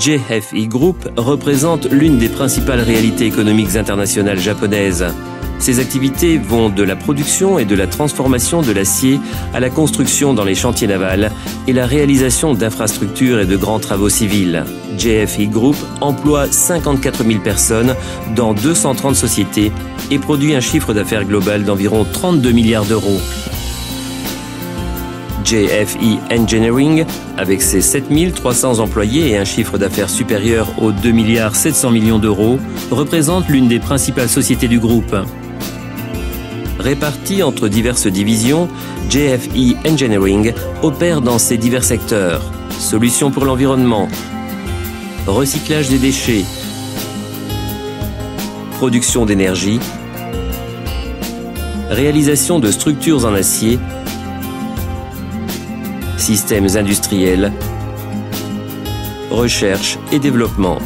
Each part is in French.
JFE Group représente l'une des principales réalités économiques internationales japonaises. Ses activités vont de la production et de la transformation de l'acier à la construction dans les chantiers navals et la réalisation d'infrastructures et de grands travaux civils. JFE Group emploie 54 000 personnes dans 230 sociétés et produit un chiffre d'affaires global d'environ 32 milliards d'euros. JFE Engineering, avec ses 7300 employés et un chiffre d'affaires supérieur aux 2 700 milliards d'euros, représente l'une des principales sociétés du groupe. Répartie entre diverses divisions, JFE Engineering opère dans ces divers secteurs: solutions pour l'environnement, recyclage des déchets, production d'énergie, réalisation de structures en acier, systèmes industriels, recherche et développement.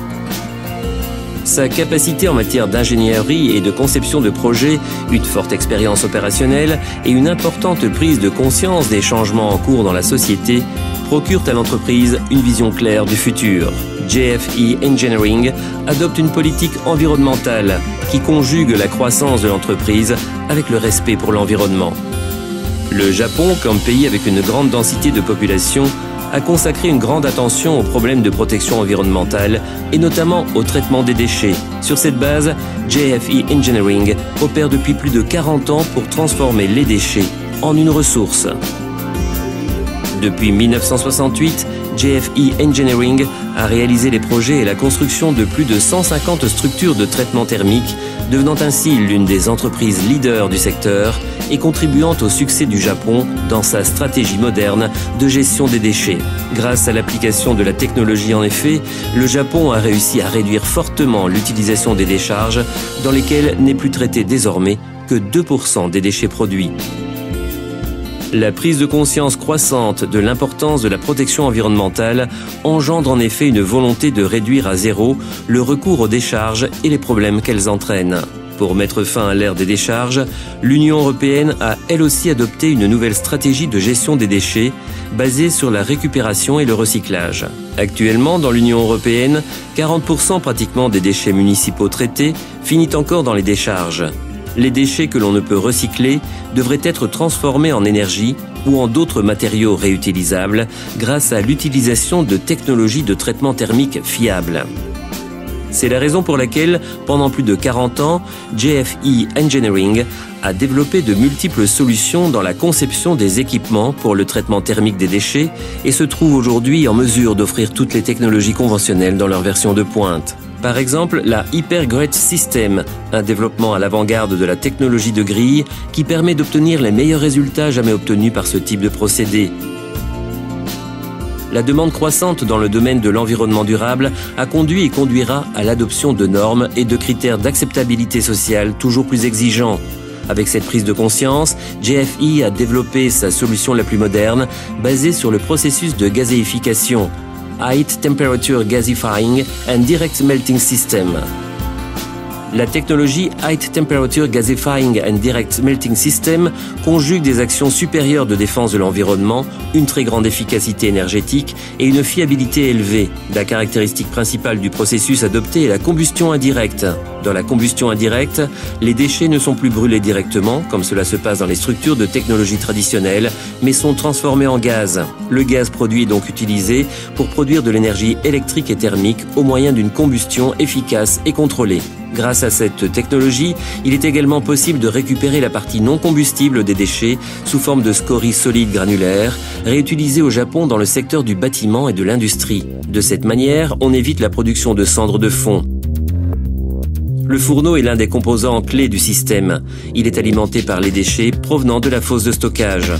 Sa capacité en matière d'ingénierie et de conception de projets, une forte expérience opérationnelle et une importante prise de conscience des changements en cours dans la société procurent à l'entreprise une vision claire du futur. JFE Engineering adopte une politique environnementale qui conjugue la croissance de l'entreprise avec le respect pour l'environnement. Le Japon, comme pays avec une grande densité de population, a consacré une grande attention aux problèmes de protection environnementale et notamment au traitement des déchets. Sur cette base, JFE Engineering opère depuis plus de 40 ans pour transformer les déchets en une ressource. Depuis 1968, JFE Engineering a réalisé les projets et la construction de plus de 150 structures de traitement thermique, devenant ainsi l'une des entreprises leaders du secteur et contribuant au succès du Japon dans sa stratégie moderne de gestion des déchets. Grâce à l'application de la technologie en effet, le Japon a réussi à réduire fortement l'utilisation des décharges, dans lesquelles n'est plus traité désormais que 2% des déchets produits. La prise de conscience croissante de l'importance de la protection environnementale engendre en effet une volonté de réduire à zéro le recours aux décharges et les problèmes qu'elles entraînent. Pour mettre fin à l'ère des décharges, l'Union européenne a elle aussi adopté une nouvelle stratégie de gestion des déchets basée sur la récupération et le recyclage. Actuellement, dans l'Union européenne, 40% pratiquement des déchets municipaux traités finissent encore dans les décharges. Les déchets que l'on ne peut recycler devraient être transformés en énergie ou en d'autres matériaux réutilisables grâce à l'utilisation de technologies de traitement thermique fiables. C'est la raison pour laquelle, pendant plus de 40 ans, JFE Engineering a développé de multiples solutions dans la conception des équipements pour le traitement thermique des déchets et se trouve aujourd'hui en mesure d'offrir toutes les technologies conventionnelles dans leur version de pointe. Par exemple, la Hypergrate System, un développement à l'avant-garde de la technologie de grille qui permet d'obtenir les meilleurs résultats jamais obtenus par ce type de procédé. La demande croissante dans le domaine de l'environnement durable a conduit et conduira à l'adoption de normes et de critères d'acceptabilité sociale toujours plus exigeants. Avec cette prise de conscience, JFE a développé sa solution la plus moderne, basée sur le processus de gazéification, High Temperature Gasifying and Direct Melting System. La technologie High Temperature Gasifying and Direct Melting System conjugue des actions supérieures de défense de l'environnement, une très grande efficacité énergétique et une fiabilité élevée. La caractéristique principale du processus adopté est la combustion indirecte. Dans la combustion indirecte, les déchets ne sont plus brûlés directement, comme cela se passe dans les structures de technologie traditionnelles, mais sont transformés en gaz. Le gaz produit est donc utilisé pour produire de l'énergie électrique et thermique au moyen d'une combustion efficace et contrôlée. Grâce à cette technologie, il est également possible de récupérer la partie non combustible des déchets sous forme de scories solides granulaires, réutilisées au Japon dans le secteur du bâtiment et de l'industrie. De cette manière, on évite la production de cendres de fond. Le fourneau est l'un des composants clés du système. Il est alimenté par les déchets provenant de la fosse de stockage.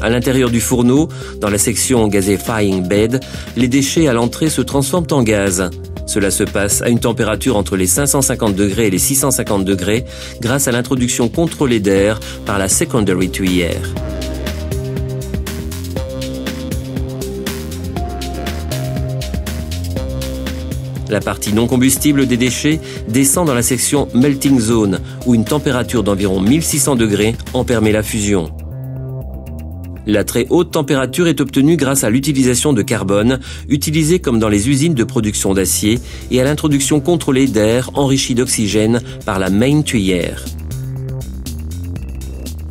À l'intérieur du fourneau, dans la section Gasifying Bed, les déchets à l'entrée se transforment en gaz. Cela se passe à une température entre les 550 degrés et les 650 degrés grâce à l'introduction contrôlée d'air par la secondary tuyère. La partie non combustible des déchets descend dans la section Melting Zone, où une température d'environ 1600 degrés en permet la fusion. La très haute température est obtenue grâce à l'utilisation de carbone, utilisé comme dans les usines de production d'acier, et à l'introduction contrôlée d'air enrichi d'oxygène par la main tuyère.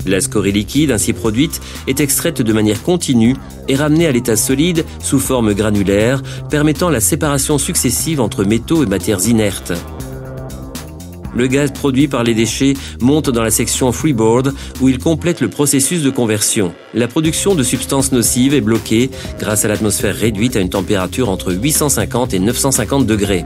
La scorie liquide ainsi produite est extraite de manière continue et ramenée à l'état solide sous forme granulaire, permettant la séparation successive entre métaux et matières inertes. Le gaz produit par les déchets monte dans la section freeboard où il complète le processus de conversion. La production de substances nocives est bloquée grâce à l'atmosphère réduite à une température entre 850 et 950 degrés.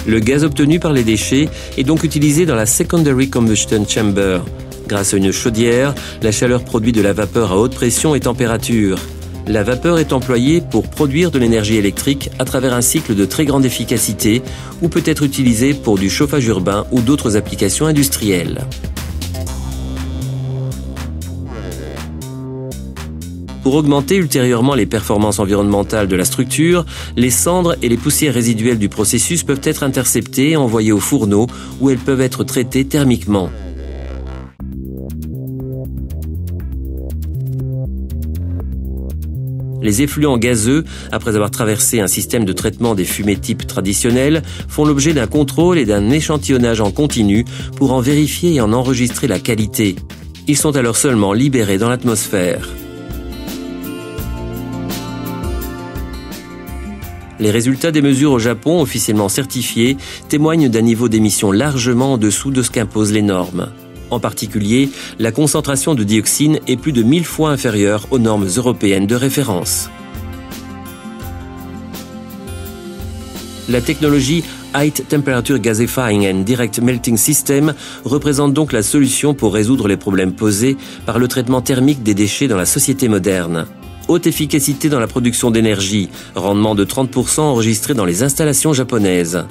Le gaz obtenu par les déchets est donc utilisé dans la Secondary Combustion Chamber. Grâce à une chaudière, la chaleur produit de la vapeur à haute pression et température. La vapeur est employée pour produire de l'énergie électrique à travers un cycle de très grande efficacité ou peut être utilisée pour du chauffage urbain ou d'autres applications industrielles. Pour augmenter ultérieurement les performances environnementales de la structure, les cendres et les poussières résiduelles du processus peuvent être interceptées et envoyées aux fourneaux où elles peuvent être traitées thermiquement. Les effluents gazeux, après avoir traversé un système de traitement des fumées type traditionnel, font l'objet d'un contrôle et d'un échantillonnage en continu pour en vérifier et en enregistrer la qualité. Ils sont alors seulement libérés dans l'atmosphère. Les résultats des mesures au Japon, officiellement certifiés, témoignent d'un niveau d'émission largement en dessous de ce qu'imposent les normes. En particulier, la concentration de dioxine est plus de 1000 fois inférieure aux normes européennes de référence. La technologie High Temperature Gasifying and Direct Melting System représente donc la solution pour résoudre les problèmes posés par le traitement thermique des déchets dans la société moderne. Haute efficacité dans la production d'énergie, rendement de 30% enregistré dans les installations japonaises.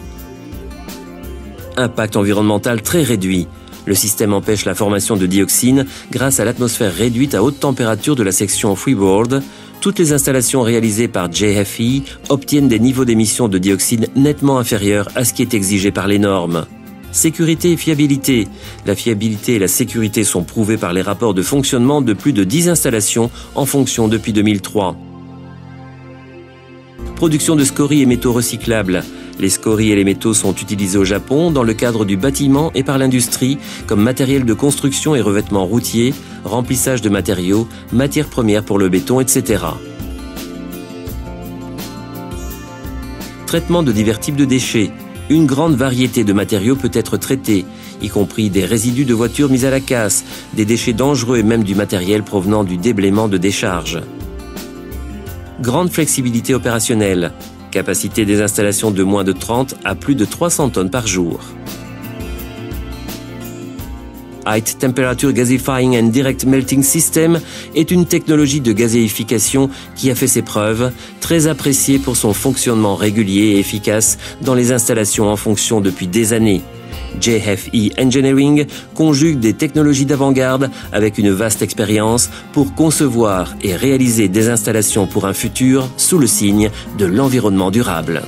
Impact environnemental très réduit. Le système empêche la formation de dioxine grâce à l'atmosphère réduite à haute température de la section freeboard. Toutes les installations réalisées par JFE obtiennent des niveaux d'émission de dioxine nettement inférieurs à ce qui est exigé par les normes. Sécurité et fiabilité. La fiabilité et la sécurité sont prouvées par les rapports de fonctionnement de plus de 10 installations en fonction depuis 2003. Production de scories et métaux recyclables. Les scories et les métaux sont utilisés au Japon dans le cadre du bâtiment et par l'industrie comme matériel de construction et revêtement routier, remplissage de matériaux, matières premières pour le béton, etc. Traitement de divers types de déchets. Une grande variété de matériaux peut être traitée, y compris des résidus de voitures mis à la casse, des déchets dangereux et même du matériel provenant du déblaiement de décharge. Grande flexibilité opérationnelle. Capacité des installations de moins de 30 à plus de 300 tonnes par jour. High Temperature Gasifying and Direct Melting System est une technologie de gazéification qui a fait ses preuves, très appréciée pour son fonctionnement régulier et efficace dans les installations en fonction depuis des années. JFE Engineering conjugue des technologies d'avant-garde avec une vaste expérience pour concevoir et réaliser des installations pour un futur sous le signe de l'environnement durable.